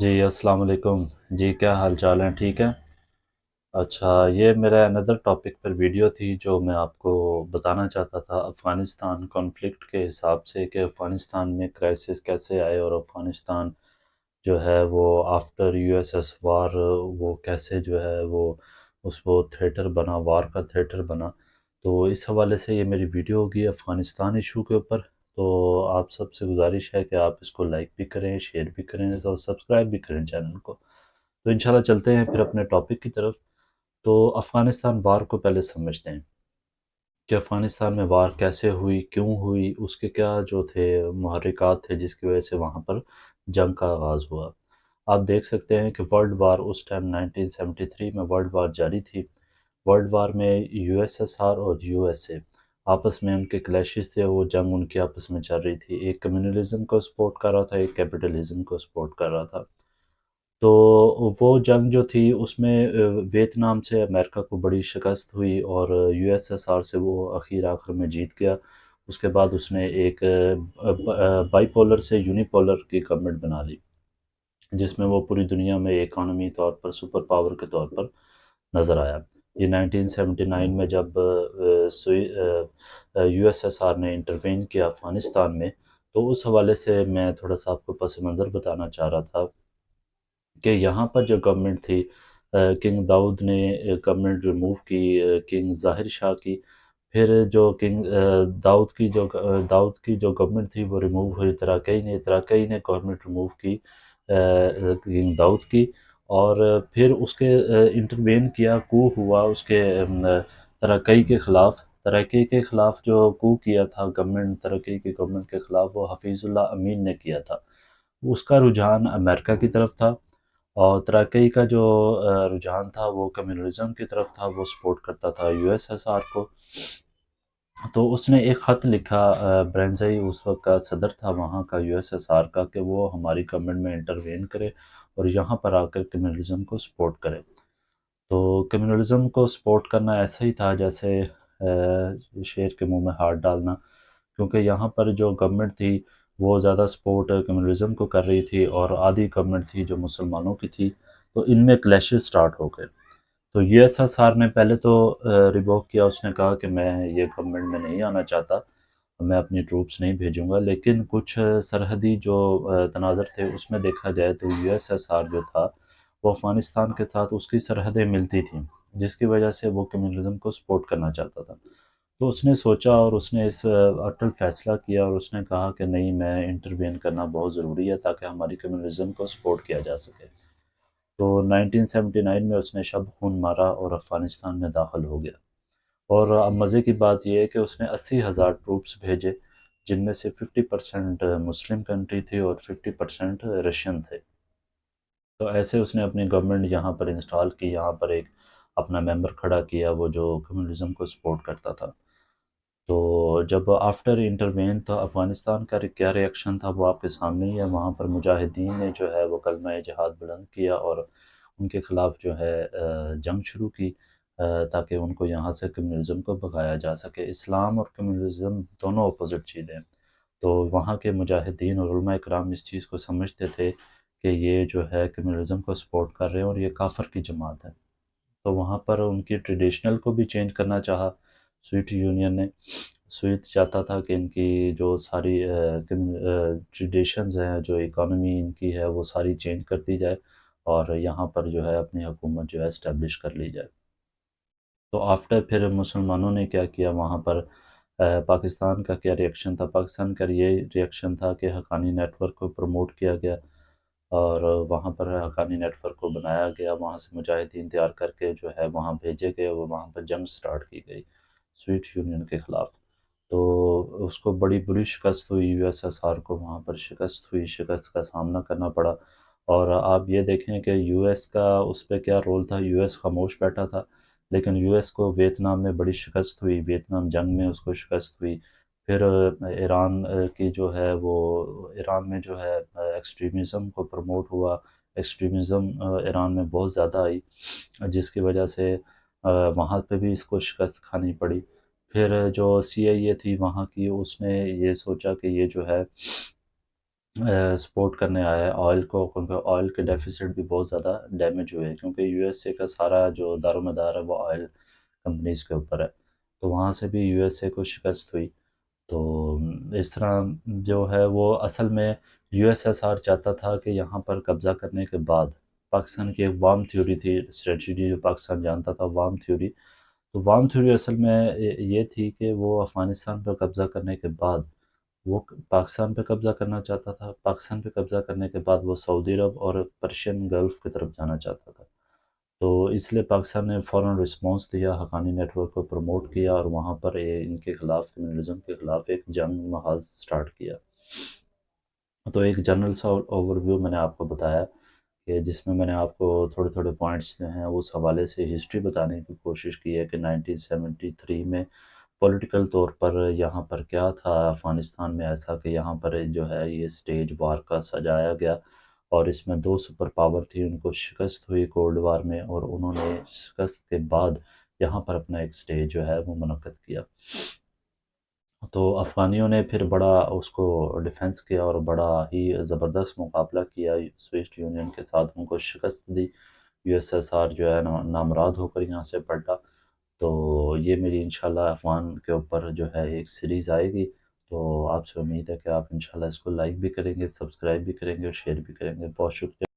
جی السلام علیکم جی، کیا حال چال ہیں؟ ٹھیک ہے۔ اچھا، یہ میرا اندر ٹاپک پر ویڈیو تھی جو میں آپ کو بتانا چاہتا تھا افغانستان کانفلکٹ کے حساب سے، کہ افغانستان میں کرائسس کیسے آئے اور افغانستان جو ہے وہ after U S S war وہ کیسے جو ہے وہ تھیٹر بنا، وار کا تھیٹر بنا۔ تو اس حوالے سے یہ میری ویڈیو ہوگی افغانستان ایشو کے اوپر۔ تو آپ سب سے گزارش ہے کہ آپ اس کو لائک بھی کریں، شیئر بھی کریں اور سبسکرائب بھی کریں چینل کو۔ تو انشاءاللہ چلتے ہیں پھر اپنے ٹاپک کی طرف۔ تو افغانستان وار کو پہلے سمجھتے ہیں کہ افغانستان میں وار کیسے ہوئی، کیوں ہوئی، اس کے کیا جو تھے محرکات تھے جس کی وجہ سے وہاں پر جنگ کا آغاز ہوا۔ آپ دیکھ سکتے ہیں کہ ورلڈ وار اس ٹائم 1973 میں ورلڈ وار جاری تھی۔ ورلڈ وار میں یو ایس ایس آر اور یو ایس اے آپس میں ان کے کلیشز تھے، وہ جنگ ان کی آپس میں چل رہی تھی۔ ایک کمیونلزم کو سپورٹ کر رہا تھا، ایک کیپٹلزم کو سپورٹ کر رہا تھا۔ تو وہ جنگ جو تھی اس میں ویتنام سے امریکہ کو بڑی شکست ہوئی اور یو ایس ایس آر سے وہ آخر میں جیت گیا۔ اس کے بعد اس نے ایک بائی پولر سے یونی پولر کی گورنمنٹ بنا لی، جس میں وہ پوری دنیا میں اکانومی طور پر سپر پاور کے طور پر نظر آیا۔ یہ 1979 میں جب یو ایس ایس آر نے انٹروین کیا افغانستان میں، تو اس حوالے سے میں تھوڑا سا آپ کو پس منظر بتانا چاہ رہا تھا کہ یہاں پر جو گورنمنٹ تھی، کنگ داؤد نے گورنمنٹ ریموو کی کنگ ظاہر شاہ کی۔ پھر جو کنگ داؤد کی جو گورنمنٹ تھی وہ ریموو ہوئی تراکئی نے گورنمنٹ ریموو کی کنگ داؤد کی۔ اور پھر اس کے انٹروین کیا، کو ہوا اس کے تراکئی کے خلاف۔ تراکئی کے خلاف جو کو کیا تھا گورنمنٹ، تراکئی کی گورنمنٹ کے خلاف، وہ حفیظ اللہ امین نے کیا تھا۔ اس کا رجحان امریکہ کی طرف تھا، اور تراکئی کا جو رجحان تھا وہ کمیونلزم کی طرف تھا، وہ سپورٹ کرتا تھا یو ایس ایس آر کو۔ تو اس نے ایک خط لکھا، برنزئی اس وقت کا صدر تھا وہاں کا یو ایس ایس آر کا، کہ وہ ہماری گورنمنٹ میں انٹروین کرے اور یہاں پر آ کر کمیونلزم کو سپورٹ کرے۔ تو کمیونلزم کو سپورٹ کرنا ایسا ہی تھا جیسے شیر کے منہ میں ہاتھ ڈالنا، کیونکہ یہاں پر جو گورنمنٹ تھی وہ زیادہ سپورٹ کمیونلزم کو کر رہی تھی، اور آدھی گورنمنٹ تھی جو مسلمانوں کی تھی۔ تو ان میں کلیشز سٹارٹ ہو گئے۔ تو یو ایس ایس آر نے پہلے تو ریووک کیا، اس نے کہا کہ میں یہ گورنمنٹ میں نہیں آنا چاہتا، میں اپنی ٹروپس نہیں بھیجوں گا۔ لیکن کچھ سرحدی جو تناظر تھے اس میں دیکھا جائے تو یو ایس ایس آر جو تھا وہ افغانستان کے ساتھ اس کی سرحدیں ملتی تھیں، جس کی وجہ سے وہ کمیونلزم کو سپورٹ کرنا چاہتا تھا۔ تو اس نے سوچا اور اس نے اس اٹل فیصلہ کیا، اور اس نے کہا کہ نہیں، میں انٹروین کرنا بہت ضروری ہے تاکہ ہماری کمیونلزم کو سپورٹ کیا جا سکے۔ تو 1979 میں اس نے شب خون مارا اور افغانستان میں داخل ہو گیا۔ اور اب مزے کی بات یہ ہے کہ اس نے 80,000 ٹروپس بھیجے، جن میں سے 50% مسلم کنٹری تھی اور 50% رشین تھے۔ تو ایسے اس نے اپنی گورنمنٹ یہاں پر انسٹال کی، یہاں پر ایک اپنا ممبر کھڑا کیا وہ جو کمیونزم کو سپورٹ کرتا تھا۔ تو جب آفٹر انٹروین تھا افغانستان کا کیا ریئیکشن تھا وہ آپ کے سامنے ہی ہے۔ وہاں پر مجاہدین نے جو ہے وہ کلمہ جہاد بلند کیا اور ان کے خلاف جو ہے جنگ شروع کی، تاکہ ان کو یہاں سے کمیونزم کو بھگایا جا سکے۔ اسلام اور کمیونزم دونوں اپوزٹ چیزیں ہیں۔ تو وہاں کے مجاہدین اور علماء کرام اس چیز کو سمجھتے تھے کہ یہ جو ہے کمیونزم کو سپورٹ کر رہے ہیں اور یہ کافر کی جماعت ہے۔ تو وہاں پر ان کی ٹریڈیشنل کو بھی چینج کرنا چاہا سوویت یونین نے۔ سوویت چاہتا تھا کہ ان کی جو ساری ٹریڈیشنز ہیں، جو اکانومی ان کی ہے، وہ ساری چینج کر دی جائے اور یہاں پر جو ہے اپنی حکومت جو ہے اسٹیبلش کر لی جائے۔ تو آفٹر پھر مسلمانوں نے کیا کیا وہاں پر، پاکستان کا کیا ریئیکشن تھا؟ پاکستان کا یہ ریئیکشن تھا کہ حقانی نیٹ ورک کو پروموٹ کیا گیا، اور وہاں پر حقانی نیٹ ورک کو بنایا گیا، وہاں سے مجاہدین تیار کر کے جو ہے وہاں بھیجے گئے، وہ وہاں پر جنگ سٹارٹ کی گئی سوویت یونین کے خلاف۔ تو اس کو بڑی بری شکست ہوئی، یو ایس ایس آر کو وہاں پر شکست ہوئی، شکست کا سامنا کرنا پڑا۔ اور آپ یہ دیکھیں کہ یو ایس کا اس پہ کیا رول تھا۔ یو ایس خاموش بیٹھا تھا، لیکن یو ایس کو ویتنام میں بڑی شکست ہوئی، ویتنام جنگ میں اس کو شکست ہوئی۔ پھر ایران کی جو ہے وہ، ایران میں جو ہے ایکسٹریمزم کو پروموٹ ہوا، ایکسٹریمزم ایران میں بہت زیادہ آئی، جس کی وجہ سے وہاں پہ بھی اس کو شکست کھانی پڑی۔ پھر جو سی آئی اے تھی وہاں کی، اس نے یہ سوچا کہ یہ جو ہے سپورٹ کرنے آیا ہے آئل کو، کیونکہ آئل کے ڈیفیسٹ بھی بہت زیادہ ڈیمیج ہوئے ہیں، کیونکہ یو ایس اے کا سارا جو دار و مدار ہے وہ آئل کمپنیز کے اوپر ہے، تو وہاں سے بھی یو ایس اے کو شکست ہوئی۔ تو اس طرح جو ہے وہ اصل میں یو ایس ایس آر چاہتا تھا کہ یہاں پر قبضہ کرنے کے بعد، پاکستان کی ایک وام تھیوری تھی، اسٹریٹجی جو پاکستان جانتا تھا، وام تھیوری، تو وام تھیوری اصل میں یہ تھی کہ وہ افغانستان پر قبضہ کرنے کے بعد وہ پاکستان پہ قبضہ کرنا چاہتا تھا، پاکستان پہ قبضہ کرنے کے بعد وہ سعودی عرب اور پرشین گلف کی طرف جانا چاہتا تھا۔ تو اس لیے پاکستان نے فوراً رسپانس دیا، حقانی نیٹ ورک کو پروموٹ کیا، اور وہاں پر ان کے خلاف، کمیونزم کے خلاف ایک جنگ محاذ سٹارٹ کیا۔ تو ایک جنرل سا اوور ویو میں نے آپ کو بتایا، کہ جس میں نے آپ کو تھوڑے تھوڑے پوائنٹس جو ہیں اس حوالے سے ہسٹری بتانے کی کوشش کی ہے کہ 1973 میں پولیٹیکل طور پر یہاں پر کیا تھا افغانستان میں ایسا کہ یہاں پر جو ہے یہ سٹیج وار کا سجایا گیا، اور اس میں دو سپر پاور تھی، ان کو شکست ہوئی کولڈ وار میں، اور انہوں نے شکست کے بعد یہاں پر اپنا ایک سٹیج جو ہے وہ منعقد کیا۔ تو افغانیوں نے پھر بڑا اس کو ڈیفنس کیا، اور بڑا ہی زبردست مقابلہ کیا سویسٹ یونین کے ساتھ، ان کو شکست دی، یو ایس ایس آر جو ہے نامراد ہو کر یہاں سے پلٹا۔ تو یہ میری انشاءاللہ افغان کے اوپر جو ہے ایک سیریز آئے گی، تو آپ سے امید ہے کہ آپ انشاءاللہ اس کو لائک بھی کریں گے، سبسکرائب بھی کریں گے، اور شیئر بھی کریں گے۔ بہت شکریہ۔